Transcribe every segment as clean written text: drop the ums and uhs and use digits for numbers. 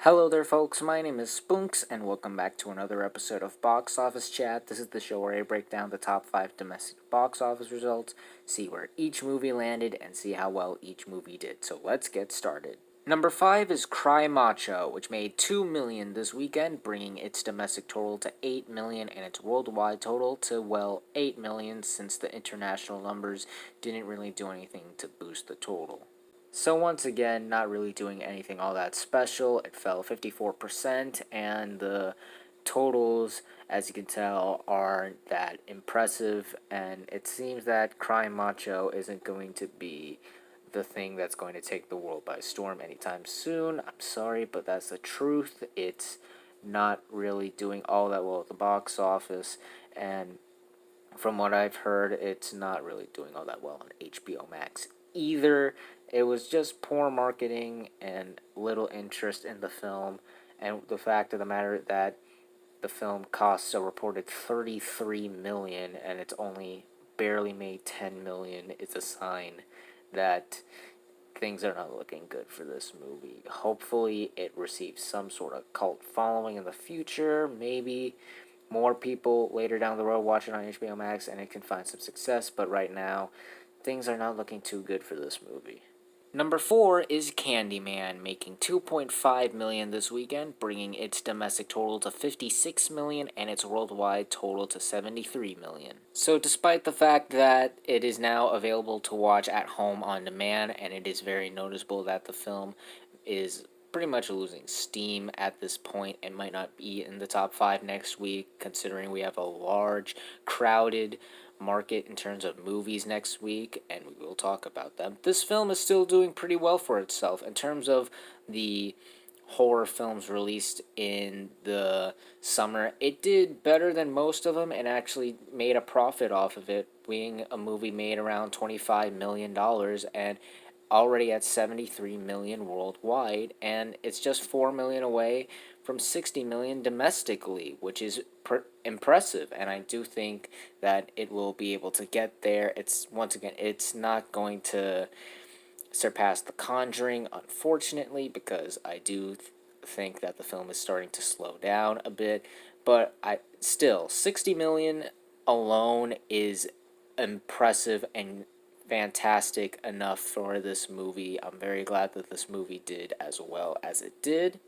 Hello there, folks. My name is Spunks, and welcome back to another episode of Box Office Chat. This is the show where I break down the top 5 domestic box office results, see where each movie landed, and see how well each movie did. So let's get started. Number 5 is Cry Macho, which made $2 million this weekend, bringing its domestic total to $8 million and its worldwide total to, well, $8 million, since the international numbers didn't really do anything to boost the total. So once again, not really doing anything all that special. It fell 54%, and the totals, as you can tell, aren't that impressive, and it seems that Crying Macho isn't going to be the thing that's going to take the world by storm anytime soon. I'm sorry, but that's the truth. It's not really doing all that well at the box office, and from what I've heard, it's not really doing all that well on HBO Max either. It was just poor marketing and little interest in the film, and the fact of the matter that the film costs a reported $33 million and it's only barely made $10 million is a sign that things are not looking good for this movie. Hopefully, it receives some sort of cult following in the future. Maybe more people later down the road watch it on HBO Max and it can find some success, but right now, things are not looking too good for this movie. Number 4 is Candyman, making $2.5 million this weekend, bringing its domestic total to $56 million and its worldwide total to $73 million. So despite the fact that it is now available to watch at home on demand, and it is very noticeable that the film is pretty much losing steam at this point and might not be in the top 5 next week, considering we have a large, crowded market in terms of movies next week, and we will talk about them. This film is still doing pretty well for itself in terms of the horror films released in the summer. It did better than most of them and actually made a profit off of it, being a movie made around $25 million and already at $73 million worldwide, and it's just $4 million away from $60 million domestically, which is impressive, and I do think that it will be able to get there. It's, once again, it's not going to surpass The Conjuring, unfortunately, because I do think that the film is starting to slow down a bit, but still, $60 million alone is impressive and fantastic enough for this movie. I'm very glad that this movie did as well as it did,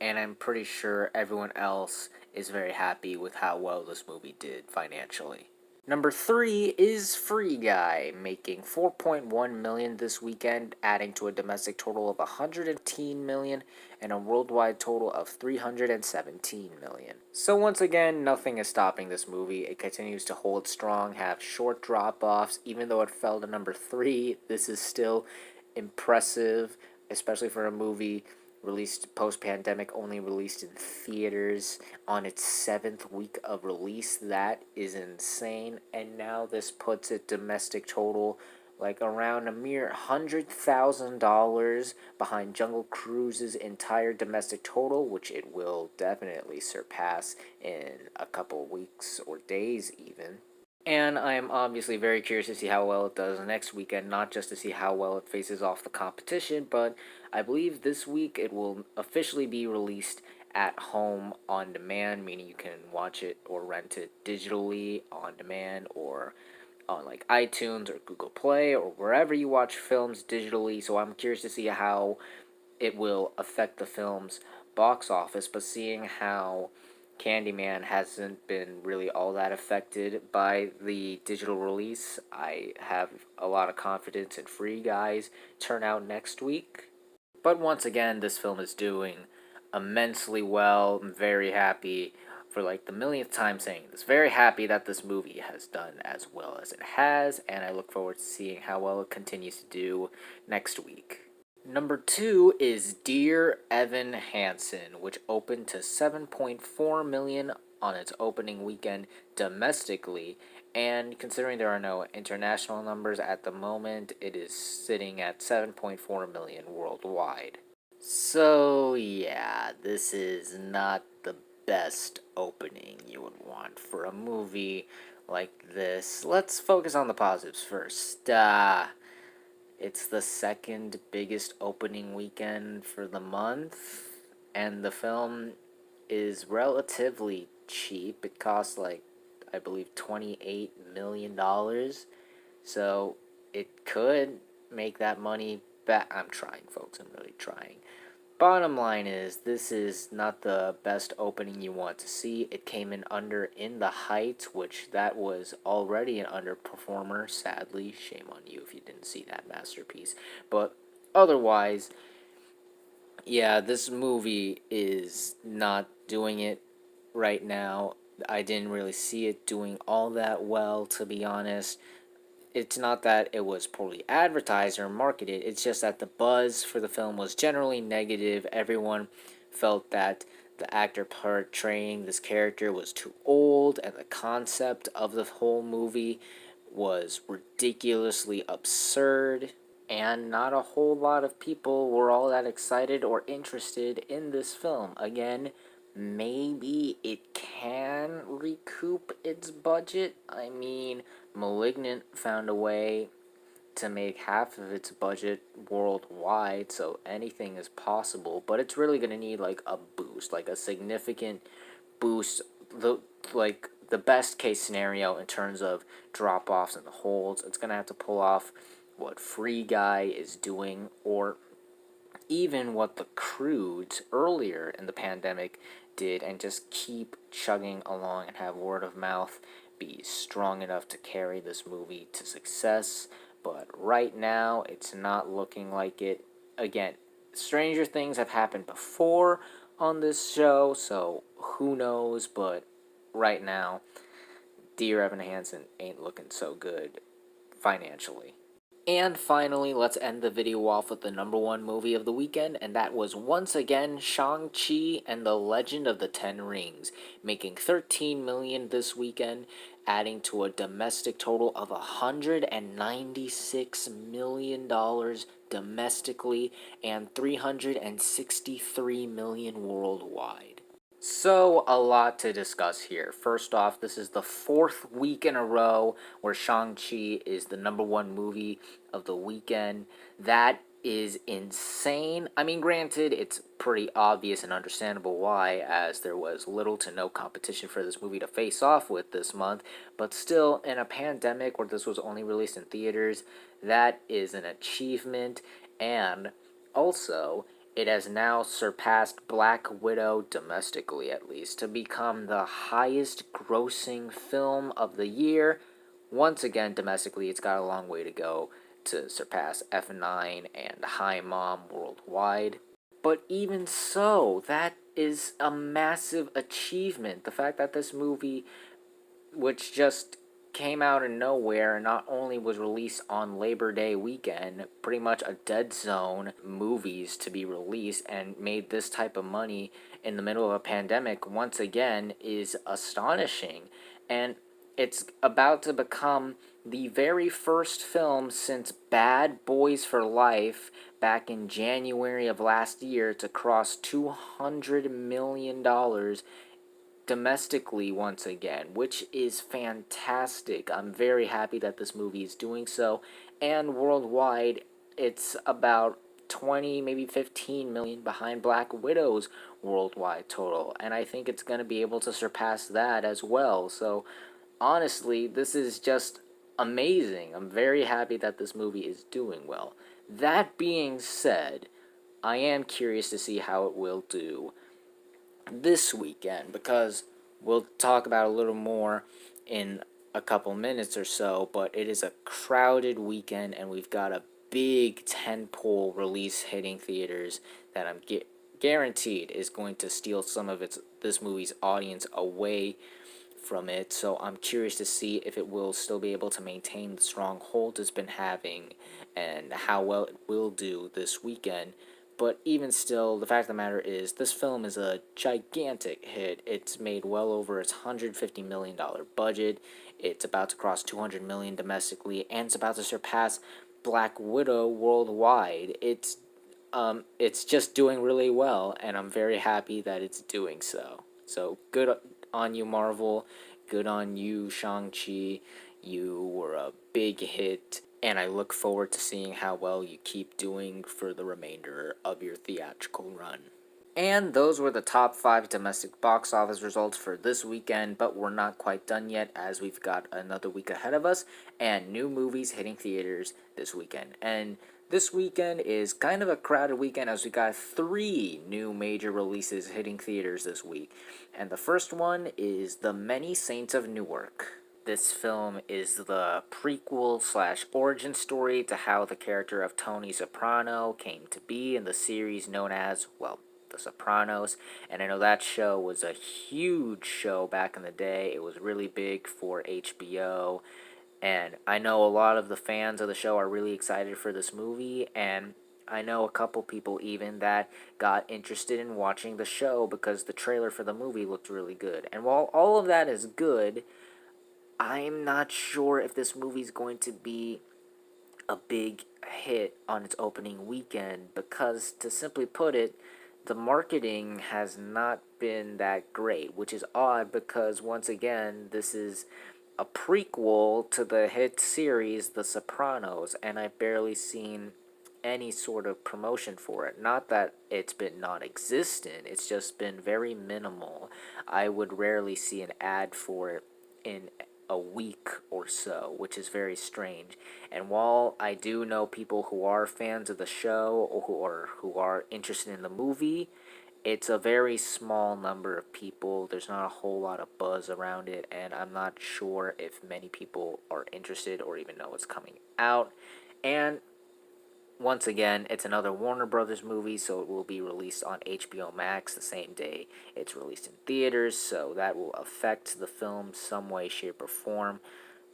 and I'm pretty sure everyone else is very happy with how well this movie did financially. Number 3 is Free Guy, making $4.1 million this weekend, adding to a domestic total of $118 million and a worldwide total of $317 million. So once again, nothing is stopping this movie. It continues to hold strong, have short drop-offs. Even though it fell to number 3, this is still impressive, especially for a movie released post-pandemic, only released in theaters on its 7th week of release. That is insane. And now this puts it domestic total like around a mere $100,000 behind Jungle Cruise's entire domestic total, which it will definitely surpass in a couple weeks or days even. And I am obviously very curious to see how well it does next weekend, not just to see how well it faces off the competition, but I believe this week it will officially be released at home on demand, meaning you can watch it or rent it digitally on demand or on like iTunes or Google Play or wherever you watch films digitally. So I'm curious to see how it will affect the film's box office, but seeing how Candyman hasn't been really all that affected by the digital release, I have a lot of confidence in Free Guy's turnout next week. But once again, this film is doing immensely well. I'm very happy, for like the millionth time saying this, very happy that this movie has done as well as it has, and I look forward to seeing how well it continues to do next week. Number 2 is Dear Evan Hansen, which opened to $7.4 million on its opening weekend domestically, and considering there are no international numbers at the moment, it is sitting at $7.4 million worldwide. So yeah, this is not the best opening you would want for a movie like this. Let's focus on the positives first. It's the second biggest opening weekend for the month, and the film is relatively cheap. It costs like, I believe, $28 million. So it could make that money back. I'm trying, folks. I'm really trying. Bottom line is, this is not the best opening you want to see. It came in under In the Heights, which that was already an underperformer. Sadly, shame on you if you didn't see that masterpiece. But otherwise, yeah, this movie is not doing it right now. I didn't really see it doing all that well, to be honest. It's not that it was poorly advertised or marketed, it's just that the buzz for the film was generally negative. Everyone felt that the actor portraying this character was too old, and the concept of the whole movie was ridiculously absurd, and not a whole lot of people were all that excited or interested in this film. Again, maybe it can recoup its budget. I mean, Malignant found a way to make half of its budget worldwide, so anything is possible, but it's really going to need like a boost, like a significant boost, the like the best case scenario in terms of drop offs and the holds. It's going to have to pull off what Free Guy is doing, or even what the Croods earlier in the pandemic did, and just keep chugging along and have word of mouth be strong enough to carry this movie to success. But right now, it's not looking like it. Again, stranger things have happened before on this show, so who knows? But right now, Dear Evan Hansen ain't looking so good financially. And finally, let's end the video off with the number one movie of the weekend, and that was once again Shang-Chi and the Legend of the Ten Rings, making $13 million this weekend, adding to a domestic total of $196 million domestically and $363 million worldwide. So, a lot to discuss here. First off, this is the fourth week in a row where Shang-Chi is the number one movie of the weekend. That is insane. I mean, granted, it's pretty obvious and understandable why, as there was little to no competition for this movie to face off with this month, but still, in a pandemic where this was only released in theaters, that is an achievement. And also, it has now surpassed Black Widow domestically, at least, to become the highest grossing film of the year. Once again, domestically, it's got a long way to go to surpass F9 and High Mom worldwide. But even so, that is a massive achievement. The fact that this movie, which just came out of nowhere and not only was released on Labor Day weekend, pretty much a dead zone movies to be released, and made this type of money in the middle of a pandemic once again is astonishing. And it's about to become the very first film since Bad Boys for Life back in January of last year to cross $200 million domestically once again, which is fantastic. I'm very happy that this movie is doing so. And worldwide, it's about 20, maybe 15 million behind Black Widow's worldwide total. And I think it's going to be able to surpass that as well. So, honestly, this is just amazing. I'm very happy that this movie is doing well. That being said, I am curious to see how it will do this weekend, because we'll talk about a little more in a couple minutes or so, but it is a crowded weekend and we've got a big tentpole release hitting theaters that I'm guaranteed is going to steal some of this movie's audience away from it. So I'm curious to see if it will still be able to maintain the strong hold it's been having and how well it will do this weekend. But even still, the fact of the matter is, this film is a gigantic hit. It's made well over its $150 million budget. It's about to cross $200 million domestically, and it's about to surpass Black Widow worldwide. It's just doing really well, and I'm very happy that it's doing so. So good on you, Marvel. Good on you, Shang-Chi. You were a big hit, and I look forward to seeing how well you keep doing for the remainder of your theatrical run. And those were the top 5 domestic box office results for this weekend, but we're not quite done yet as we've got another week ahead of us and new movies hitting theaters this weekend. And this weekend is kind of a crowded weekend as we got 3 new major releases hitting theaters this week. And the first one is The Many Saints of Newark. This film is the prequel slash origin story to how the character of Tony Soprano came to be in the series known as, well, The Sopranos. And I know that show was a huge show back in the day. It was really big for HBO. And I know a lot of the fans of the show are really excited for this movie. And I know a couple people even that got interested in watching the show because the trailer for the movie looked really good. And while all of that is good, I'm not sure if this movie's going to be a big hit on its opening weekend because, to simply put it, the marketing has not been that great, which is odd because, once again, this is a prequel to the hit series The Sopranos, and I've barely seen any sort of promotion for it. Not that it's been non existent, it's just been very minimal. I would rarely see an ad for it in a week or so, which is very strange. And while I do know people who are fans of the show or who are interested in the movie, it's a very small number of people. There's not a whole lot of buzz around it, and I'm not sure if many people are interested or even know it's coming out. And once again, it's another Warner Brothers movie, so it will be released on HBO Max the same day it's released in theaters, so that will affect the film some way, shape, or form.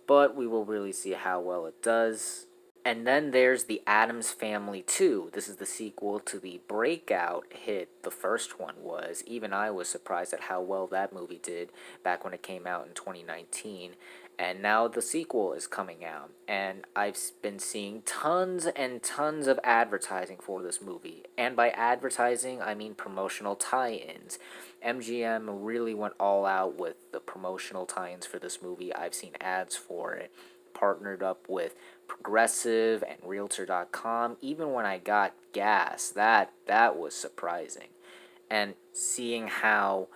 But we will really see how well it does. And then there's The Addams Family 2. This is the sequel to the breakout hit the first one was. Even I was surprised at how well that movie did back when it came out in 2019. And now the sequel is coming out. And I've been seeing tons and tons of advertising for this movie. And by advertising, I mean promotional tie-ins. MGM really went all out with the promotional tie-ins for this movie. I've seen ads for it. Partnered up with Progressive and Realtor.com. Even when I got gas, that was surprising. And seeing how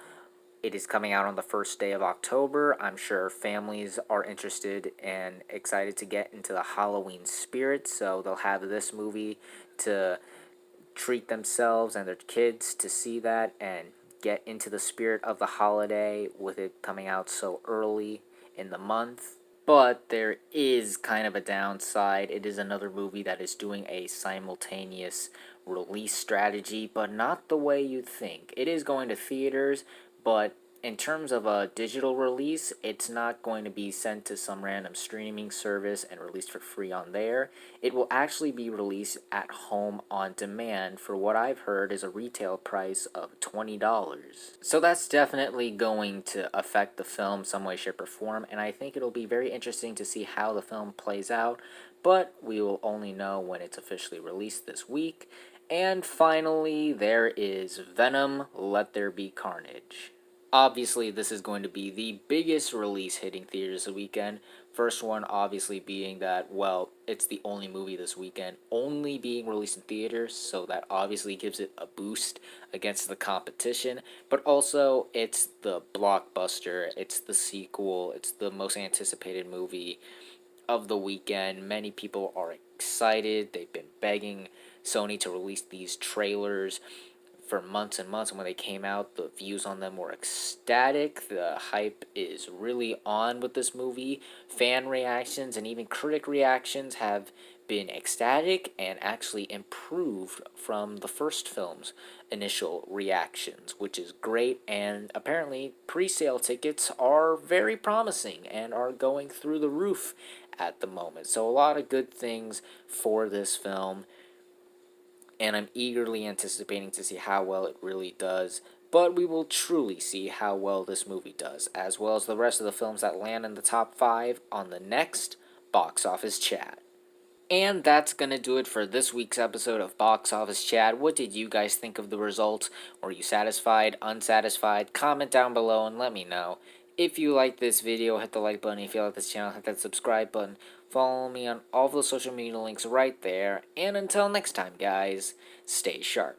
it is coming out on the first day of October, I'm sure families are interested and excited to get into the Halloween spirit, so they'll have this movie to treat themselves and their kids to see that and get into the spirit of the holiday with it coming out so early in the month. But there is kind of a downside. It is another movie that is doing a simultaneous release strategy, but not the way you'd think. It is going to theaters, but in terms of a digital release, it's not going to be sent to some random streaming service and released for free on there. It will actually be released at home on demand for what I've heard is a retail price of $20. So that's definitely going to affect the film some way, shape, or form, and I think it'll be very interesting to see how the film plays out, but we will only know when it's officially released this week. And finally, there is Venom: Let There Be Carnage. Obviously, this is going to be the biggest release hitting theaters this weekend. First one, obviously, being that, well, it's the only movie this weekend only being released in theaters, so that obviously gives it a boost against the competition. But also, it's the blockbuster, it's the sequel, it's the most anticipated movie of the weekend. Many people are excited. They've been begging Sony to release these trailers for months and months, and when they came out, the views on them were ecstatic. The hype is really on with this movie. Fan reactions and even critic reactions have been ecstatic and actually improved from the first film's initial reactions, which is great. And apparently, pre-sale tickets are very promising and are going through the roof at the moment. So a lot of good things for this film, and I'm eagerly anticipating to see how well it really does. But we will truly see how well this movie does, as well as the rest of the films that land in the top 5 on the next Box Office Chat. And that's going to do it for this week's episode of Box Office Chat. What did you guys think of the results? Were you satisfied, unsatisfied? Comment down below and let me know. If you like this video, hit the like button. If you like this channel, hit that subscribe button. Follow me on all of the social media links right there. And until next time, guys, stay sharp.